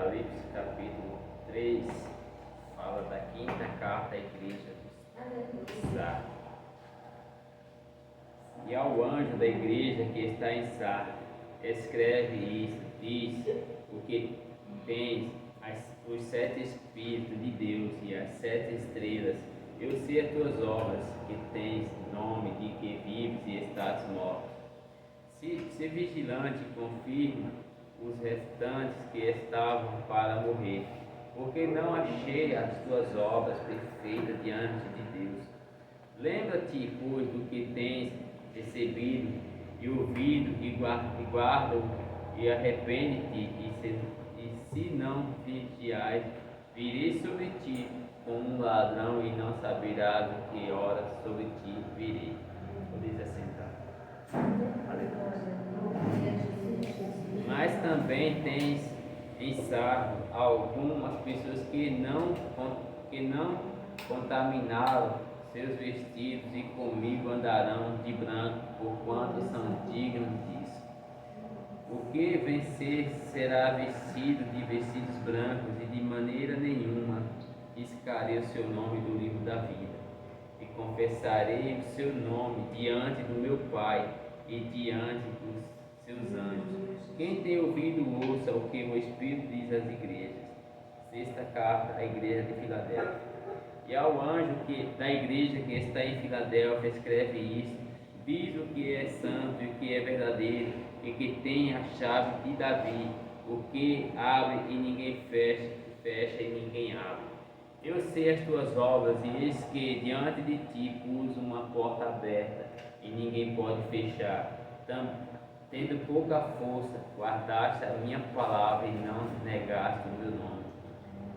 Apocalipse capítulo 3 fala da quinta carta à igreja de Sardes. E ao anjo da igreja que está em Sardes, escreve isso, diz o que tens os 7 Espíritos de Deus e as 7 estrelas. Eu sei as tuas obras, que tens nome de que vives e estás morto. Se vigilante, confirma os restantes que estavam para morrer, porque não achei as tuas obras perfeitas diante de Deus. Lembra-te, pois, do que tens recebido e ouvido, e guarda e arrepende-te, e se não vigiais, virei sobre ti como um ladrão, e não saberás o que hora sobre ti virei. Podeis assentar. Mas também tens em Sardes algumas pessoas que não contaminaram seus vestidos, e comigo andarão de branco, porquanto são dignos disso. O que vencer será vestido de vestidos brancos, e de maneira nenhuma riscarei o seu nome do livro da vida, e confessarei o seu nome diante do meu Pai e diante dos seus anjos. Quem tem ouvido, ouça o que o Espírito diz às igrejas. Sexta carta à igreja de Filadélfia. E ao anjo da igreja que está em Filadélfia, escreve isto: diz o que é santo e o que é verdadeiro, e que tem a chave de Davi, o que abre e ninguém fecha, fecha e ninguém abre. Eu sei as tuas obras, e eis que diante de ti pus uma porta aberta, e ninguém pode fechar. Tendo pouca força, guardaste a minha palavra e não negaste o meu nome.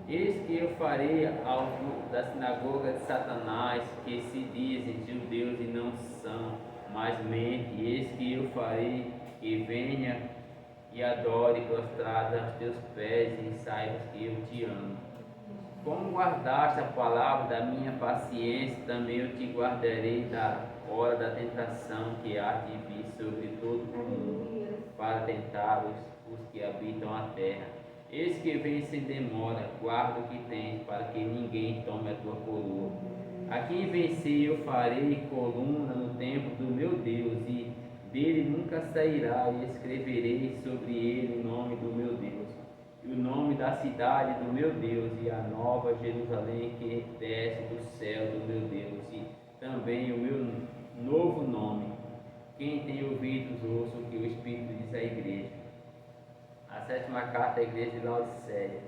Eis que eu farei ao da sinagoga de Satanás, que se dizem judeus e não são, mas mente. Eis que eu farei que venha e adore prostrado aos teus pés, e saibas que eu te amo. Como guardaste a palavra da minha paciência, também eu te guardarei da hora da tentação que há de vir sobre todo o mundo, para tentar os que habitam a terra. Eis que vem sem demora, guarda o que tens, para que ninguém tome a tua coroa. A quem vencer eu farei coluna no templo do meu Deus, e dele nunca sairá, e escreverei sobre ele o nome do meu Deus, e o nome da cidade do meu Deus, e a nova Jerusalém que desce do céu do meu Deus, e também o meu novo nome. Quem tem ouvidos, ouça o que o Espírito diz à igreja. A sétima carta à igreja de Laodiceia.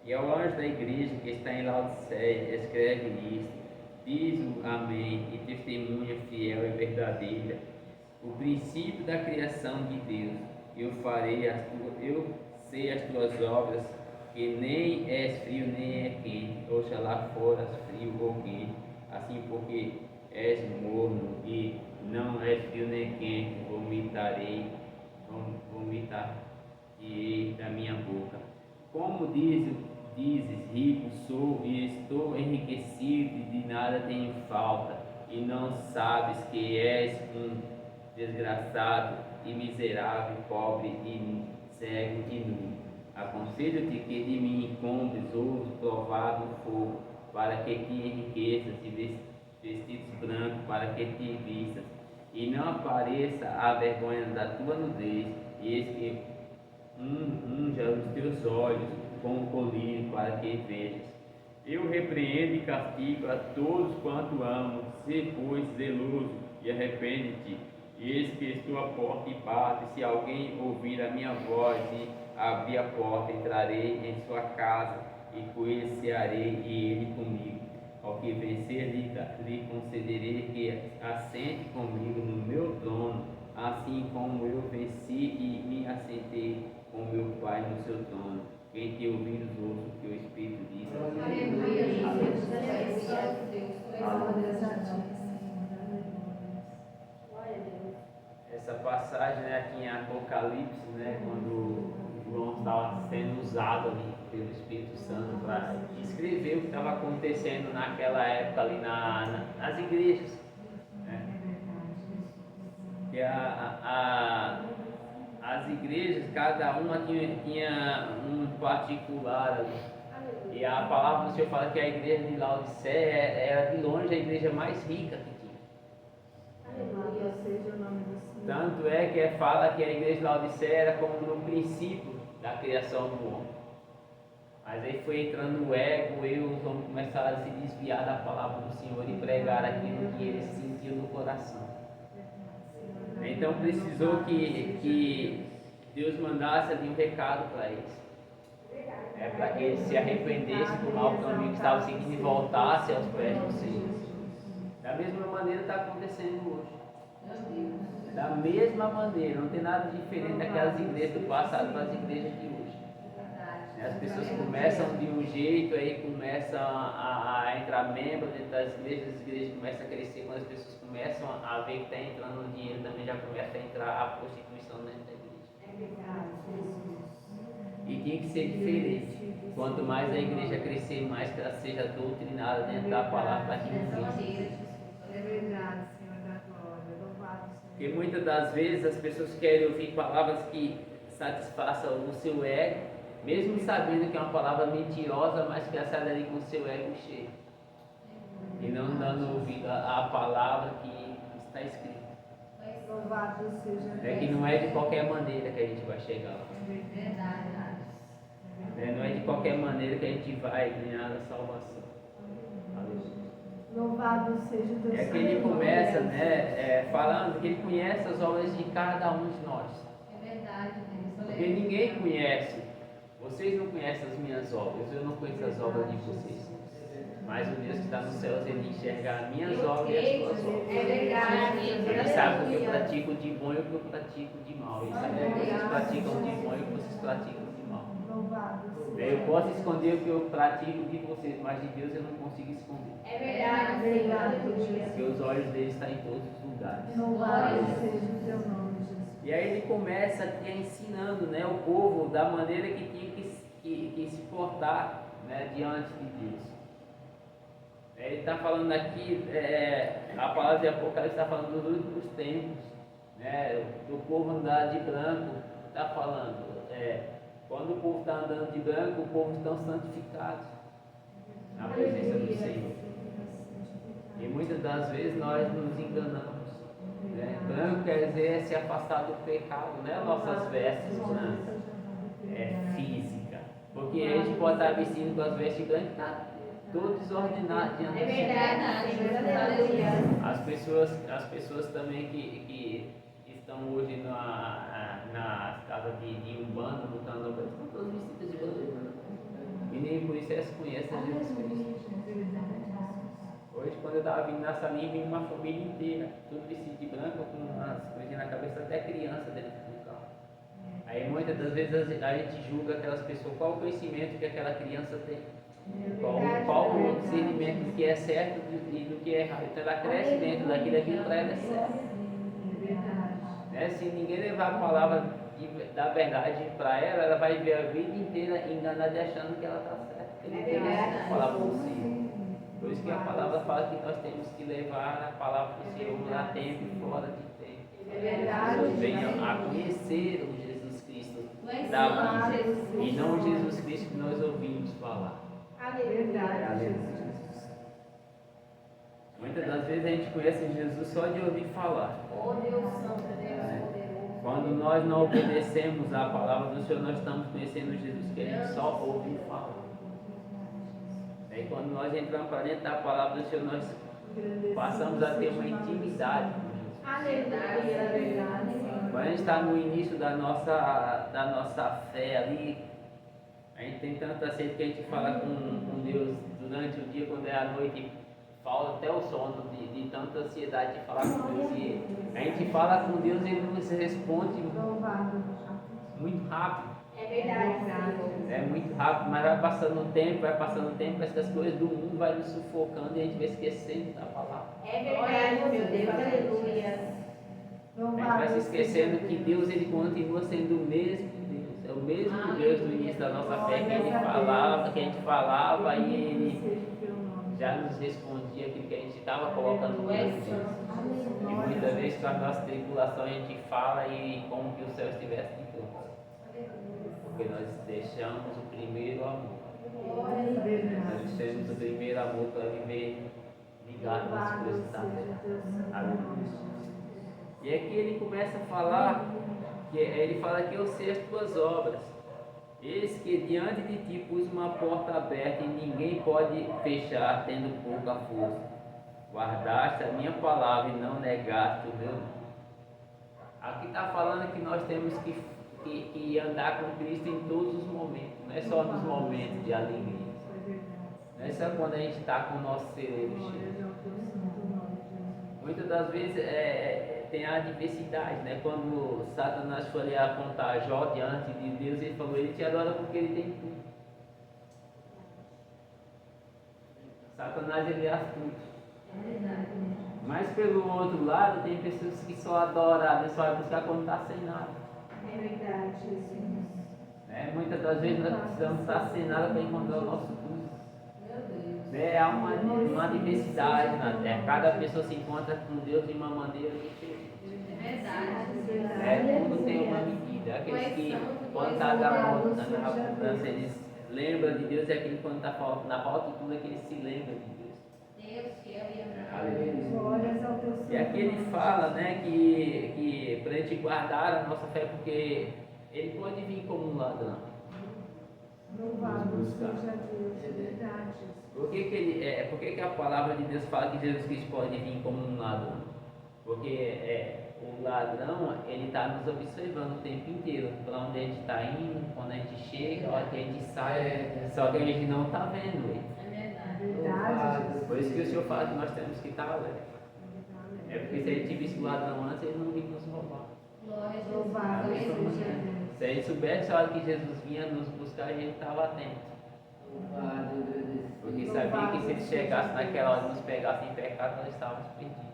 E ao anjo da igreja que está em Laodiceia, escreve isto: diz o Amém, e testemunha fiel e verdadeira, o princípio da criação de Deus. Eu sei as tuas obras, que nem és frio nem é quente. Oxalá foras frio ou quente, assim porque és morno e não és frio nem quente, vomitar-te da minha boca. Como dizes, rico sou e estou enriquecido, e de nada tenho falta, e não sabes que és um desgraçado e miserável, pobre e cego e nu. Aconselho-te que de mim compres ouro provado no fogo, para que te enriqueças, e vestidos brancos para que te vistas, e não apareça a vergonha da tua nudez. E eis que unja os teus olhos com o colírio, para que vejas. Eu repreendo e castigo a todos quanto amo. Sê, pois, zeloso e arrepende-te. Eis que estou à porta e bato, e se alguém ouvir a minha voz e abrir a porta, entrarei em sua casa, e com ele cearei, e ele comigo. Ao que vencer, lhe concederei que assente comigo no meu trono, assim como eu venci e me assentei com meu Pai no seu trono. Quem tem ouvidos, ouça o que o Espírito diz. Essa passagem, né, aqui em Apocalipse, né, quando João estava sendo usado ali pelo Espírito Santo para escrever o que estava acontecendo naquela época ali nas igrejas, né? Que as igrejas, cada uma tinha um particular ali. E a palavra do Senhor fala que a igreja de Laodiceia era de longe a igreja mais rica que tinha. Aleluia, seja o nome do Senhor. Tanto é que fala que a igreja de Laodiceia era como no princípio da criação do homem. Mas aí foi entrando o ego e os homens começaram a se desviar da palavra do Senhor e pregar aquilo que eles sentiam no coração. Então precisou que Deus mandasse ali um recado para eles. Para que eles se arrependessem do mau caminho que estavam seguindo e voltassem aos pés do Senhor. Da mesma maneira está acontecendo hoje. Da mesma maneira, não tem nada diferente daquelas igrejas do passado para as igrejas de hoje. As pessoas começam de um jeito, aí começam a entrar membros dentro das igrejas, as igrejas começam a crescer, quando as pessoas começam a ver que está entrando dinheiro, também já começa a entrar a prostituição dentro da igreja. É verdade, Jesus. E tem que ser diferente. Quanto mais a igreja crescer, mais que ela seja doutrinada dentro da palavra para que É verdade, Senhor da glória. Louvado seja. Porque muitas das vezes as pessoas querem ouvir palavras que satisfaçam o seu ego, mesmo sabendo que é uma palavra mentirosa, mas que ela sai dali com o seu ego cheio. E não dando ouvido à palavra que está escrita. Louvado seja. É que não é de qualquer maneira que a gente vai chegar lá. Não é de qualquer maneira que a gente vai ganhar a salvação. Aleluia. Louvado seja Deus. É que ele começa, falando que ele conhece as obras de cada um de nós. É verdade, Deus. Porque ninguém conhece. Vocês não conhecem as minhas obras, eu não conheço as obras de vocês. Mas o Deus que está nos céus, ele enxerga as minhas obras e as suas obras. É verdade. Ele sabe o que eu pratico de bom e o que eu pratico de mal. Ele sabe o que vocês praticam de bom e o que vocês praticam de mal. Louvado seja. Eu posso esconder o que eu pratico de vocês, mas de Deus eu não consigo esconder. É verdade, Porque os olhos dele estão em todos os lugares. Louvado seja o teu nome, Jesus. E aí ele começa aqui ensinando, o povo da maneira que tinha que se portar, diante de Deus. Ele está falando aqui, a palavra de Apocalipse está falando dos últimos tempos, do povo andar de branco, está falando, quando o povo está andando de branco, o povo está santificado na presença do Senhor. E muitas das vezes nós nos enganamos. Branco quer dizer se afastar do pecado, nossas vestes brancas, física. Porque a gente pode estar vestindo com as vestes brancas e está todo desordenado diante do Senhor. As pessoas também que estão hoje na casa de Umbanda, no Candomblé, estão todas vestidas de branco. E nem por isso elas conhecem Jesus Cristo. Hoje, quando eu estava vindo na salinha, vinha uma família inteira, tudo vestido de branco, com as coisinhas na cabeça, até criança dentro do carro. Aí muitas das vezes a gente julga aquelas pessoas, qual o conhecimento que aquela criança tem, qual o discernimento do que é certo e do que é errado. Então ela cresce dentro daquilo para ela é certo. Se ninguém levar a palavra da verdade para ela, ela vai ver a vida inteira enganada e achando que ela está certa. Não tem a palavra do Senhor. Por isso que a palavra fala que nós temos que levar a palavra do Senhor a tempo e fora de tempo. As pessoas venham a conhecer o Jesus Cristo da vida e não o Jesus Cristo que nós ouvimos falar. Aleluia. Muitas das vezes a gente conhece Jesus só de ouvir falar. Oh Deus Santo, Deus poderoso. Quando nós não obedecemos à palavra do Senhor, nós estamos conhecendo Jesus que a gente só ouve falar. Aí quando nós entramos para dentro da palavra do Senhor, nós passamos a ter uma intimidade com Jesus. Aleluia. Quando a gente está no início da nossa fé ali, a gente tem tanta sede que a gente fala com Deus durante o dia, quando é a noite, falta até o sono de tanta ansiedade de falar com Deus. E a gente fala com Deus e Ele nos responde muito rápido. É verdade. É muito rápido, mas vai passando o tempo, parece que as coisas do mundo vai nos sufocando e a gente vai esquecendo da palavra. É verdade, meu Deus, aleluia. A gente vai se esquecendo que Deus ele continua sendo o mesmo Deus. É o mesmo Deus do início da nossa fé que a gente falava e ele já nos respondia aquilo que a gente estava colocando diante dele. E muitas vezes com a nossa tribulação a gente fala e como que o céu estivesse de pronto. Porque nós deixamos o primeiro amor. Nós temos o primeiro amor para viver ligado nas coisas da terra. Aleluia. E aqui ele começa a falar, ele fala que eu sei as tuas obras. Eis que diante de ti pus uma porta aberta e ninguém pode fechar, tendo pouca força. Guardaste a minha palavra e não negaste o meu nome. Aqui está falando que nós temos que andar com Cristo em todos os momentos, não é só nos momentos de alegria. Não é só quando a gente está com o nosso cerebro cheio. Muitas das vezes tem a adversidade, né? Quando Satanás foi ali apontar Jó diante de Deus, ele falou, ele te adora porque ele tem tudo. Satanás, ele é astuto. Mas pelo outro lado, tem pessoas que só adoram, só vai buscar quando está sem nada. É verdade, Jesus. Muitas das vezes nós precisamos estar sem nada para encontrar o nosso tudo. Há uma diversidade na terra. Cada pessoa se encontra com Deus de uma maneira diferente. Tudo tem uma medida. Aqueles que, quando está na abundância, eles lembram de Deus, e aquele que, quando está na falta de tudo, é que eles se lembram de Deus. Aleluia. E aqui ele fala, né, que para a gente guardar a nossa fé, porque ele pode vir como um ladrão. Louvado seja Deus, é verdade. Por que a palavra de Deus fala que Jesus Cristo pode vir como um ladrão? Porque o ladrão, ele está nos observando o tempo inteiro, para onde a gente está indo, quando a gente chega, a hora que a gente sai, só que a gente não está vendo ele. É verdade. Por isso que o Senhor fala que nós temos que estar alerta. É porque se a gente visse o ladrão antes, ele não vinha nos roubar. Louvado seja Deus. Se a gente soubesse a hora que Jesus vinha nos buscar, a gente estava atento. Porque sabia que se ele chegasse naquela hora e nos pegasse em pecado, nós estávamos perdidos.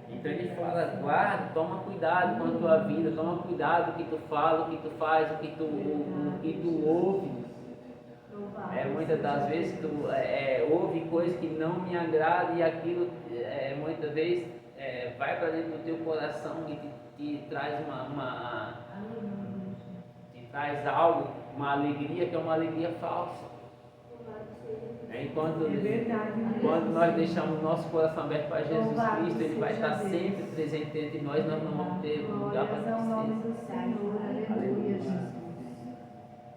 Então ele fala, guarda, toma cuidado com a tua vida, toma cuidado com o que tu fala, o que tu faz, o que tu ouve. Muitas das vezes tu ouve coisas que não me agradam, e aquilo muitas vezes vai para dentro do teu coração e te traz te traz algo, uma alegria que é uma alegria falsa. Quando nós deixamos o nosso coração aberto para Jesus Cristo, Ele vai estar sempre presente entre nós não vamos ter lugar para tristeza. Aleluia, Jesus.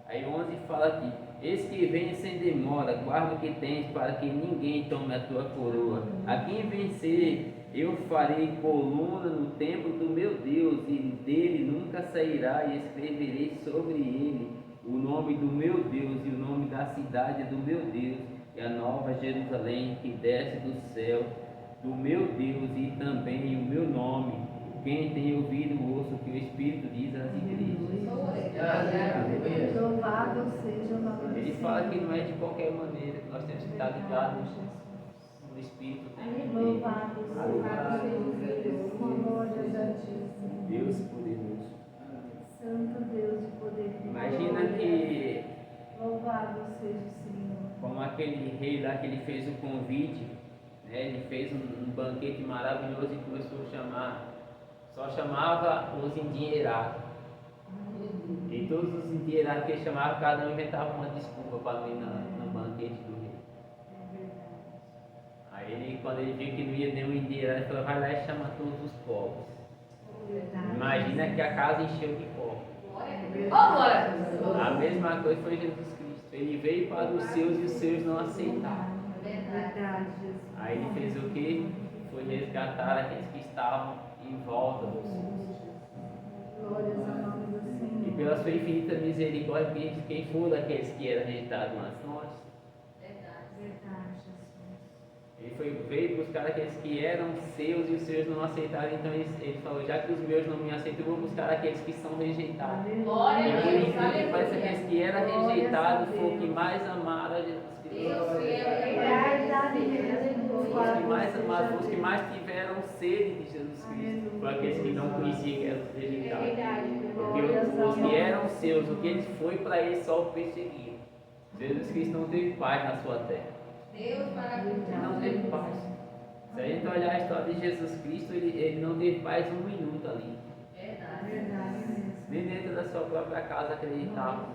Aí 11 fala aqui, eis que vem sem demora, guarda o que tens para que ninguém tome a tua coroa. A quem vencer, eu farei coluna no templo do meu Deus, e dele nunca sairá, e escreverei sobre ele o nome do meu Deus e o nome da cidade do meu Deus, e a nova Jerusalém que desce do céu do meu Deus, e também o meu nome. Quem tem ouvido, ouça o que o Espírito diz às igrejas. Louvado seja o nome do Senhor. Ele fala que não é de qualquer maneira, que nós temos que estar ligados no Espírito. Louvado seja Deus. Glória a Deus. Deus poderoso. Santo Deus de poder. Imagina que, louvado seja o Senhor. como aquele rei lá que ele fez o convite, né, ele fez um banquete maravilhoso e começou a chamar, só chamava os endinheirados. E todos os endinheirados que ele chamava, cada um inventava uma desculpa para ir no banquete do rei. Aí ele, quando ele viu que não ia nenhum endinheirado, ele falou, vai lá e chama todos os povos. Imagina que a casa encheu de povo. A mesma coisa foi Jesus Cristo. Ele veio para os seus e os seus não aceitaram. Aí ele fez o quê? Foi resgatar aqueles que estavam em volta dos seus. E pela sua infinita misericórdia, quem for daqueles que eram rejeitados antes, nós. Ele veio buscar aqueles que eram seus e os seus não aceitaram. Então ele falou, já que os meus não me aceitam, eu vou buscar aqueles que são rejeitados. E por incrível, parece que aqueles que eram rejeitados foram os que mais amaram a Jesus Cristo. Os que mais amaram, os que mais tiveram sede de Jesus Cristo, foram aqueles que não conheciam que eram rejeitados. Porque os que eram seus, o que eles foi para eles só o perseguiam. Jesus Cristo não teve paz na sua terra. Deus maravilhoso. Ele não teve paz. Se a gente olhar a história de Jesus Cristo, ele não teve paz um minuto ali. Verdade. Verdade mesmo. Nem dentro da sua própria casa acreditava.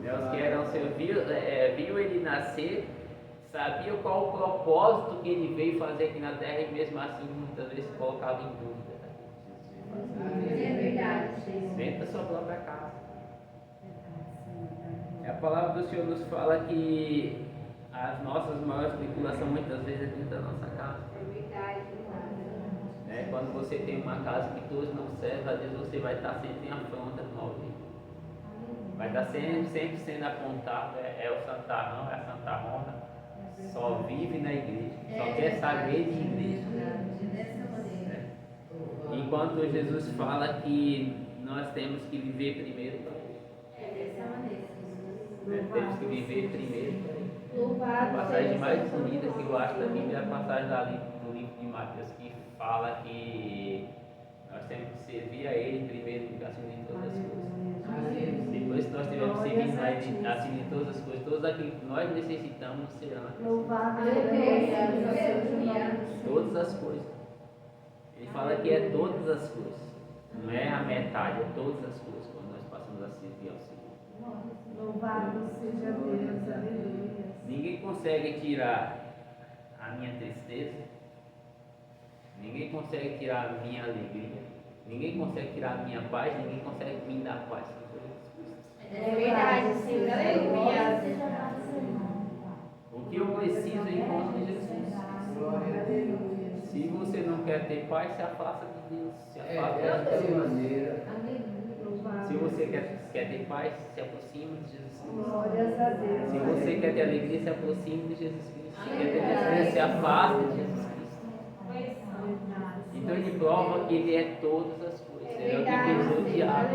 Os que eram seus viu ele nascer, sabiam qual o propósito que ele veio fazer aqui na terra e mesmo assim muitas vezes colocava em dúvida. É verdade. Dentro da sua própria casa. A palavra do Senhor nos fala que as nossas maiores tribulações muitas vezes é dentro da nossa casa. É verdade. Quando você tem uma casa que todos não servem, às vezes você vai estar sempre em afronta com alguém. Vai estar sempre sendo apontado, é o santarrão, é a Santa Rona, só vive na igreja, só quer saber de igreja. Dessa maneira. Enquanto Jesus fala que nós temos que viver primeiro para Ele. É dessa maneira. Temos que viver primeiro para Ele. A Louvado passagem seja mais o santo bonita que eu acho da nome. Bíblia é a passagem ali do livro de Mateus, que fala que nós temos que servir a Ele em primeiro lugar, acima de todas as coisas. Depois que nós estivermos servindo a Ele acima de todas as coisas, todos aquilo que nós necessitamos serão Louvado Aleluia. Aleluia. todas as coisas. Ele fala que é todas as coisas, não é a metade, é todas as coisas quando nós passamos a servir ao Senhor. Louvado seja Deus. Aleluia. Ninguém consegue tirar a minha tristeza, ninguém consegue tirar a minha alegria, ninguém consegue tirar a minha paz, ninguém consegue me dar paz. É verdade, Senhor. Aleluia. O que eu preciso é encontro de Jesus. Aleluia. Se você não quer ter paz, se afasta de Deus. Se afasta de Dessa Deus. maneira, Louvado. Se você quer ter paz, se aproxima de Jesus Cristo. Glórias a Deus. Se você quer ter alegria, se aproxime de Jesus Cristo. Se quer ter tristeza, se afasta de Jesus Cristo. Verdade. Então ele prova que ele é todas as coisas. Ele é o que fez o diabo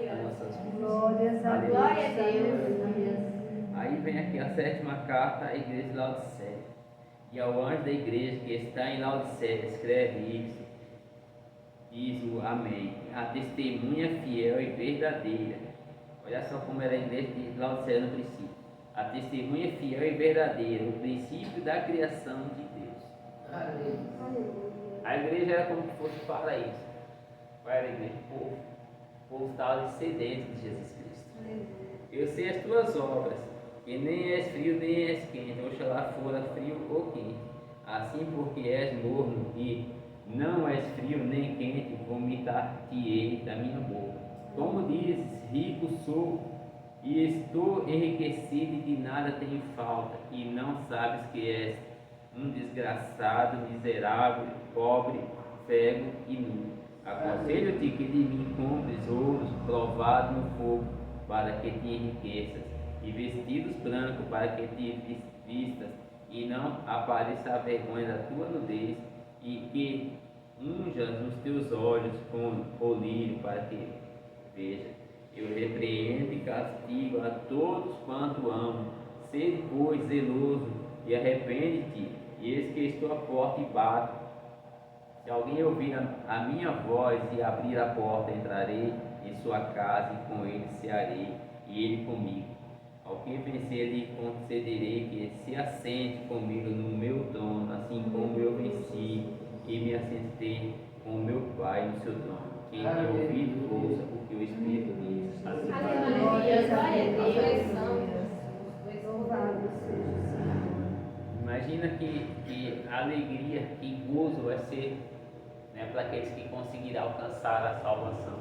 nas nossas vidas. Glórias a Deus. Glória a Deus. Aleluia. Aí vem aqui a 7ª carta à igreja de Laodiceia. E ao anjo da igreja que está em Laodiceia, escreve isso. Diz o Amém. A testemunha fiel e verdadeira. Olha só como era a igreja de Laodiceia no princípio. A testemunha fiel e verdadeira, o princípio da criação de Deus. aleluia. A igreja era como se fosse o paraíso. Qual era a igreja? O povo. O povo estava ali sedento de Jesus Cristo. Eu sei as tuas obras, que nem és frio nem és quente, oxalá fora frio ou quente. Assim porque és morno e não és frio nem quente, vomitar-te-ei da minha boca. Como dizes, rico sou e estou enriquecido e de nada tenho falta, e não sabes que és um desgraçado, miserável, pobre, cego e nu. Aconselho-te que de mim compres ouros provados no fogo, para que te enriqueças, e vestidos brancos para que te vistas, e não apareça a vergonha da tua nudez, e que unjas os teus olhos com colírio para que veja. Eu repreendo e castigo a todos quanto amo. Sede, pois, zeloso e arrepende-te, e eis que estou à porta e bato. Se alguém ouvir a minha voz e abrir a porta, entrarei em sua casa e com ele cearei, e ele comigo. Ao que vencer, lhe concederei que se assente comigo no meu trono, assim como eu venci e me assentei com meu Pai no seu trono. Quem tem ouvido, ouça o que o Espírito diz. Assim Aleluia. Glória a Deus. Louvado seja o Senhor. Imagina que a alegria, que gozo vai ser, né, para aqueles que conseguirão alcançar a salvação.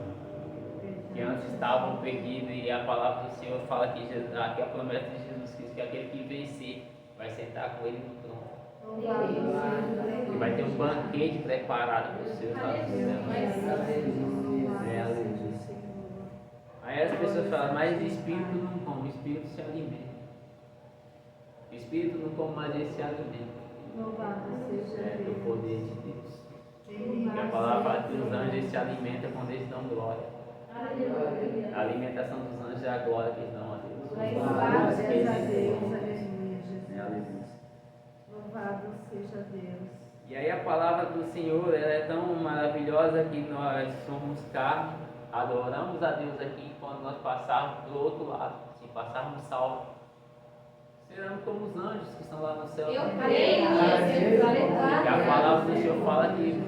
Que antes estavam perdidos, e a palavra do Senhor fala que aqui a promessa de Jesus Cristo, que aquele que vencer vai sentar com ele no trono. Louvado seja E vai ter um banquete preparado para os seus lá no céu. Aleluia. Aí as pessoas falam, mas o espírito não come, o espírito se alimenta. O espírito não come, mas ele se alimenta. Louvado seja Do Deus. poder de Deus. Louvado E a palavra fala que os anjos eles se alimentam quando eles dão glória. A alimentação dos anjos é a glória que eles dão a Deus. Louvado Os que seja eles Deus. dão. Aleluia, É, Jesus. aleluia. Louvado seja Deus. E aí a palavra do Senhor ela é tão maravilhosa que nós somos carne, adoramos a Deus aqui, quando nós passarmos para o outro lado, se passarmos salvo, seremos como os anjos que estão lá no céu. Eu também. creio nisso, E a aleluia. palavra do Senhor fala que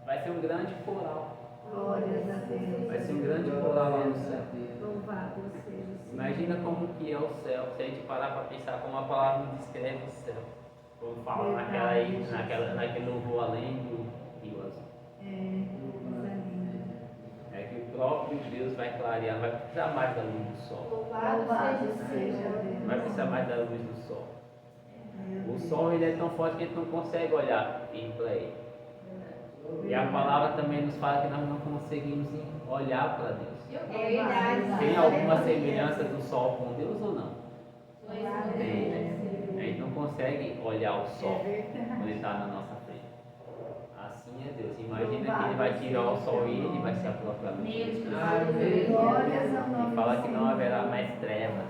vai ser um grande coral. Glórias a Deus. Vai ser um grande coral lá no céu. Louvado seja o Senhor. Imagina como que é o céu, se a gente parar para pensar como a palavra nos descreve o céu. Como fala naquele louvor além do rio azul. Coisa linda. É que o próprio Deus vai clarear, não vai precisar mais da luz do sol. Louvado seja Deus. Não vai precisar mais da luz do sol. O sol ele é tão forte que a gente não consegue olhar para ele. E a palavra também nos fala que nós não conseguimos olhar para Deus. É verdade. Tem alguma semelhança do sol com Deus ou não? Pois Tem, é. né? A gente não consegue olhar o sol É verdade. quando ele está na nossa frente. Assim é Deus. Imagina que ele vai tirar o sol e ele vai ser a própria luz. Glórias ao nome E fala do que Senhor. não haverá mais trevas,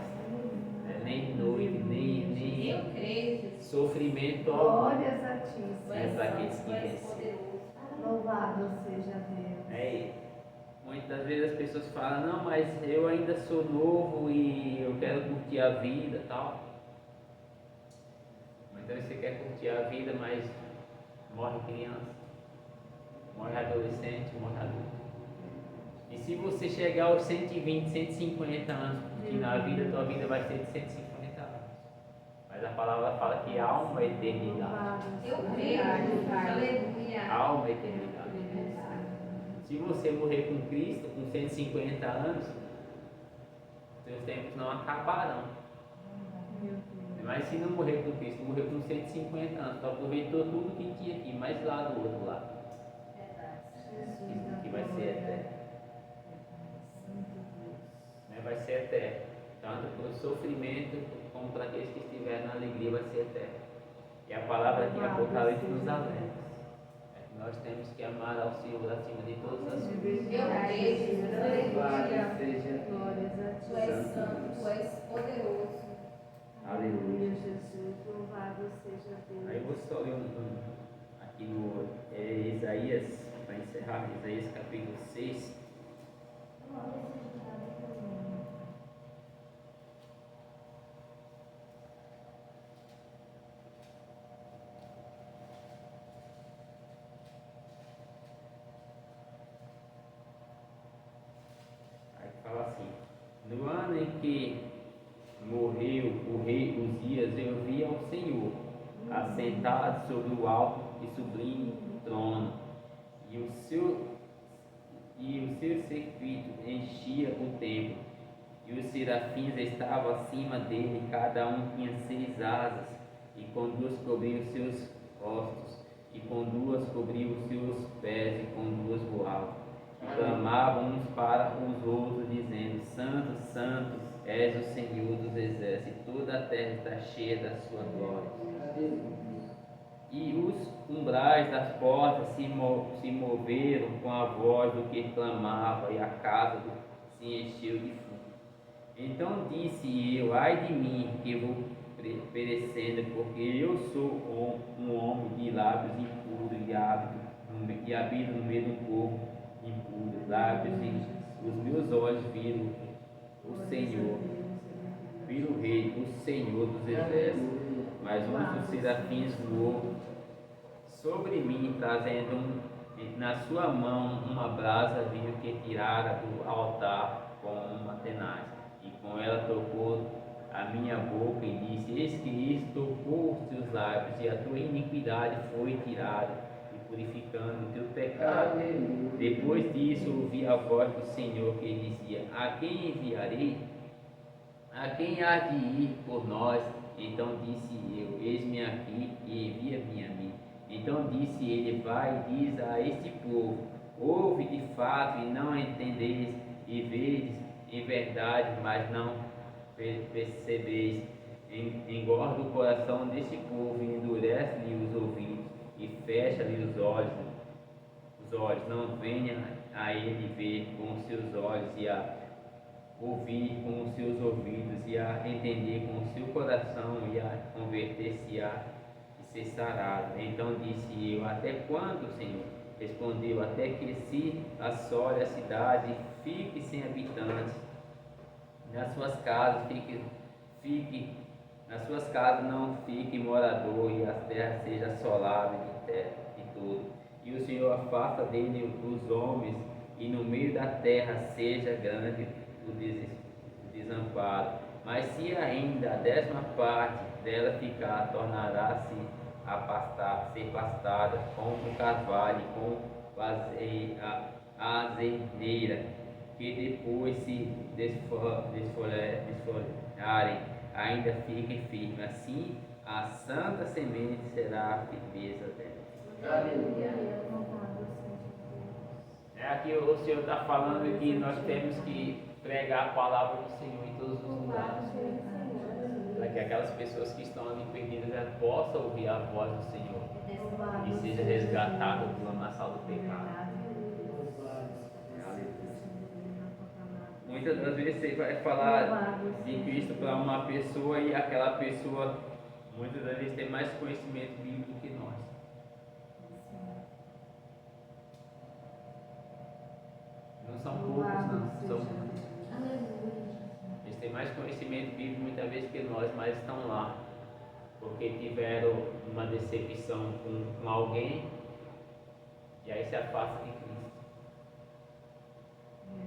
né? Nem noite, nem Eu creio, Jesus. sofrimento algum. Glórias a ti, É Senhor. para aqueles que Tu és vencem. poderoso. Louvado seja Deus. É, muitas vezes as pessoas falam, não, mas eu ainda sou novo e eu quero curtir a vida e tal. Muitas vezes você quer curtir a vida, mas morre criança, morre adolescente, morre adulto. E se você chegar aos 120, 150 anos curtindo a vida, tua vida vai ser de 150 anos. Mas a palavra fala que há uma eternidade. Louvado Eu seja creio, Deus. Jesus. Aleluia. Há uma eternidade. Se você morrer com Cristo, com 150 anos, seus tempos não acabarão. Meu Deus. Mas se não morrer com Cristo, morrer com 150 anos, tu aproveitou tudo que tinha aqui, mas lá do outro lado, Jesus que vai ser eterno. Santo Deus. Né? Vai ser eterno. Tanto para o sofrimento, como para aqueles que estiverem na alegria, vai ser eterno. E a palavra aqui em Apocalipse nos alerta. Nós temos que amar ao Senhor acima de todas as coisas. Eu creio, Jesus. Aleluia. Glórias a ti. Tu és santo, tu és poderoso. Aleluia, Jesus. Louvado seja Deus. Aí eu vou só ler aqui no Isaías, para encerrar, Isaías capítulo 6. Aí fala assim: no ano em que morreu o rei Uzias, eu vi ao Senhor assentado sobre o alto e sublime trono, e o seu circuito enchia o templo, e os serafins estavam acima dele, cada um tinha 6 asas, e com 2 cobriam os seus rostos, e com 2 cobriam os seus pés, e com 2 voavam. E clamavam uns para os outros, dizendo: Santo, Santo, és o Senhor dos exércitos, toda a terra está cheia da sua glória. E os umbrais das portas se moveram com a voz do que clamava, e a casa se encheu de fumo. Então disse eu: ai de mim, que vou perecendo, porque eu sou um homem de lábios impuros e habito no meio do povo impuro, lábios, e os meus olhos viram o Senhor, viram o Rei, o Senhor dos exércitos. Mas um dos serafins voou sobre mim, trazendo na sua mão uma brasa viva que tirara do altar com uma tenaz, e com ela tocou a minha boca e disse: eis que isto tocou os teus lábios, e a tua iniquidade foi tirada, e purificando o teu pecado. Depois disso ouvi a voz do Senhor que dizia: a quem enviarei? A quem há de ir por nós? Então disse eu: eis-me aqui, e envia-me a mim. Então disse ele: vai e diz a este povo: ouve de fato e não entendeis, e vedes em verdade, mas não percebeis. Engorda o coração deste povo, e endurece-lhe os ouvidos, e fecha-lhe os olhos, não venha a ele ver com os seus olhos, e a ouvir com os seus ouvidos, e a entender com o seu coração, e a converter-se-á e ser sarado. Então disse eu: até quando, Senhor? respondeu: até que se assole a cidade e fique sem habitantes, nas suas casas não fique morador, e as terras sejam assoladas de terra e tudo. E o Senhor afasta dele os homens, e no meio da terra seja grande o desamparo. Mas se ainda a 10ª parte dela ficar, tornará-se a ser pastada com o carvalho, com a azeiteira, que depois se desfolharem, ainda fiquem firmes. Assim, a santa semente será a firmeza dela. Aqui o Senhor está falando que nós temos que pregar a palavra do Senhor em todos os lugares, para que aquelas pessoas que estão ali perdidas elas possam ouvir a voz do Senhor e seja resgatado do lamaçal do pecado. Muitas das vezes você vai falar de Cristo para uma pessoa e aquela pessoa muitas das vezes tem mais conhecimento bíblico do que nós. Não são poucos, não. São muitos. Eles têm mais conhecimento bíblico muitas vezes que nós, mas estão lá porque tiveram uma decepção com alguém e aí se afasta de Cristo.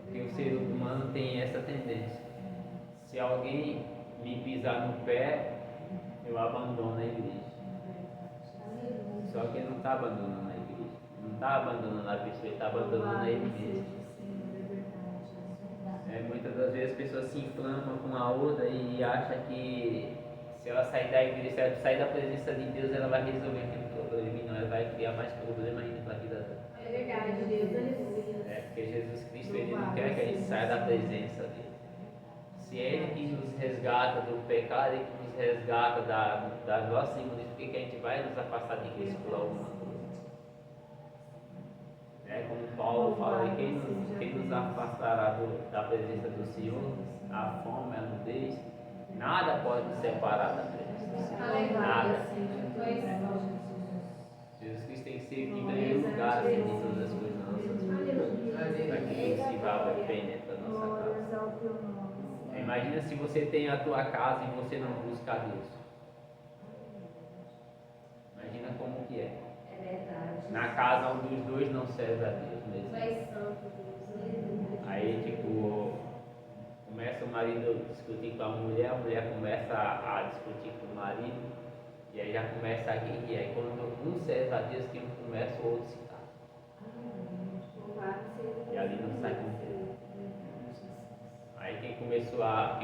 Porque o ser humano tem essa tendência. Se alguém me pisar no pé, eu abandono a igreja. Só que ele não está abandonando a igreja. Não está abandonando a pessoa, ele está abandonando a igreja. Muitas das vezes as pessoas se inflamam com a outra e acham que se ela sair da igreja, se ela sair da presença de Deus, ela vai resolver aquele problema e não, ela vai criar mais problema ainda para a vida dela. É verdade, Deus, Porque Jesus Cristo ele não quer que a gente saia da presença dele. Se é Ele que nos resgata do pecado e que nos resgata da nossa imundícia, por que a gente vai nos afastar de Cristo por alguma coisa? Como Paulo fala, quem nos afastará da presença do Senhor? A fome, a nudez, nada pode nos separar da presença do Senhor. Nada. Jesus Cristo tem que ser em primeiro lugar assim, de todas as coisas na nossa vida, para que Ele se vá bem dentro da nossa casa. Imagina se você tem a tua casa e você não busca a Deus. Imagina como que é. É verdade. Na casa onde os dois não servem a Deus mesmo. Aí começa o marido a discutir com a mulher começa a discutir com o marido, e aí já começa a guerrear. E aí quando um serve a Deus, que um começa, o outro se cala. E ali não sai contente. Aí quem começou a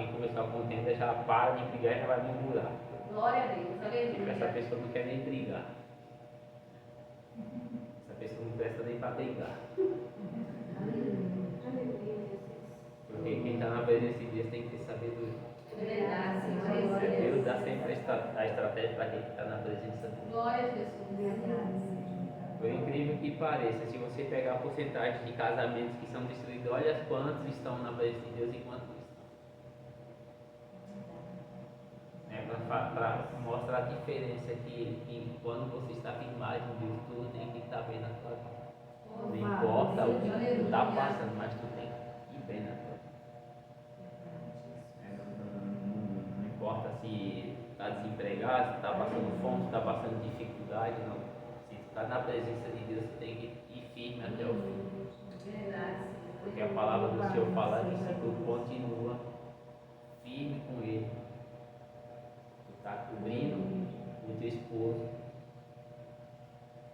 contenda já para de brigar e já vai murmurar. Glória a Deus, Tipo, essa aleluia. pessoa não quer nem brigar. Essa pessoa não presta nem para brigar. Porque quem está na presença de Deus tem que ter sabedoria. É verdade, Senhor. Deus dá sempre a estratégia para quem está na presença dele. Glória a Jesus. Por incrível que pareça, se você pegar a porcentagem de casamentos que são destruídos, olha quantos estão na presença de Deus e quantos não estão. Para mostrar a diferença que quando você está firmado em Deus, tudo tem que estar bem na tua vida. Não importa o que tu está passando, mas tu tem que ir bem na tua vida. Não importa se está desempregado, se está passando fome, se está passando dificuldade, não. Se tu está na presença de Deus, tu tem que ir firme até o fim. Porque a palavra do Senhor fala que se tu continua firme com Ele, tu está cobrindo o teu esposo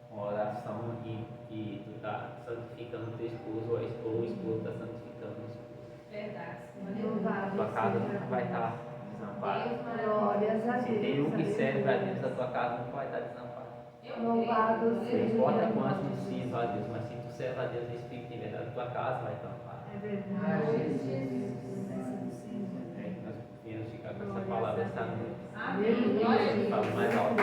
com oração e tu está santificando o teu esposo, ou o esposo está santificando o esposo. Verdade. Tua casa não vai estar desamparada. Se tem um que serve a Deus, a tua casa não vai estar desamparada. Louvado Não seja importa quanto tu sirva a Deus, mas se tu serve a Deus em espírito e verdade, a tua casa vai estar amparada. É verdade. Nós viemos ficar com essa palavra esta noite. Amém. Glória a Deus. Fala mais alto.